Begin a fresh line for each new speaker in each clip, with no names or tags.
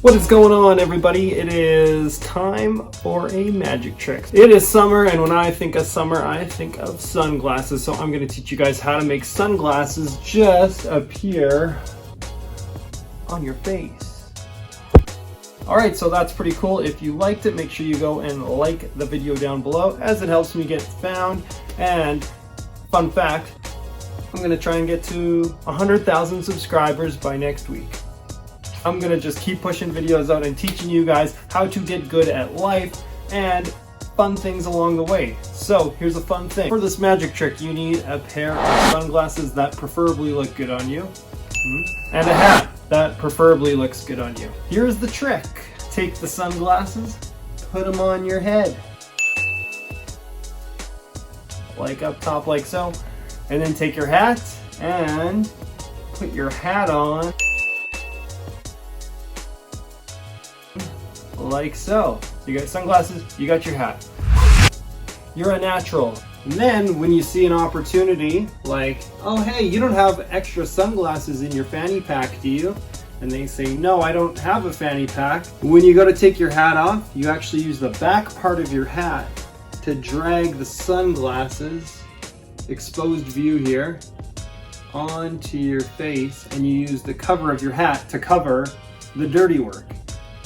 What is going on, everybody? It is time for a magic trick. It is summer, and when I think of summer, I think of sunglasses. So I'm going to teach you guys how to make sunglasses just appear on your face. Alright, so that's pretty cool. If you liked it, make sure you go and like the video down below, as it helps me get found. And fun fact, I'm going to try and get to 100,000 subscribers by next week. I'm gonna just keep pushing videos out and teaching you guys how to get good at life and fun things along the way. So here's a fun thing. For this magic trick, you need a pair of sunglasses that preferably look good on you, and a hat that preferably looks good on you. Here's the trick. Take the sunglasses, put them on your head, like up top like so, and then take your hat and put your hat on like so. So you got sunglasses, you got your hat. You're a natural. And then when you see an opportunity, like, oh hey, you don't have extra sunglasses in your fanny pack, do you? And they say, no, I don't have a fanny pack. When you go to take your hat off, you actually use the back part of your hat to drag the sunglasses, exposed view here, onto your face, and you use the cover of your hat to cover the dirty work.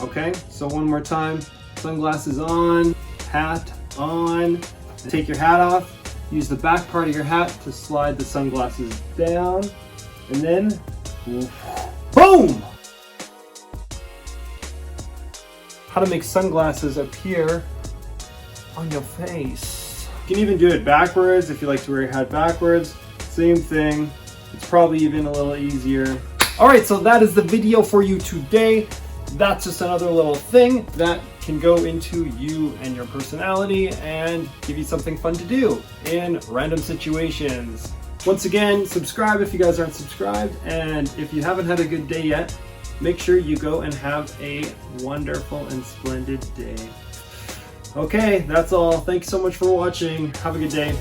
Okay, so one more time, sunglasses on, hat on, take your hat off, use the back part of your hat to slide the sunglasses down, and then, boom! How to make sunglasses appear on your face. You can even do it backwards if you like to wear your hat backwards, same thing, it's probably even a little easier. Alright, so that is the video for you today. That's just another little thing that can go into you and your personality and give you something fun to do in random situations. Once again, subscribe if you guys aren't subscribed, and if you haven't had a good day yet, make sure you go and have a wonderful and splendid day. Okay, that's all. Thanks so much for watching. Have a good day.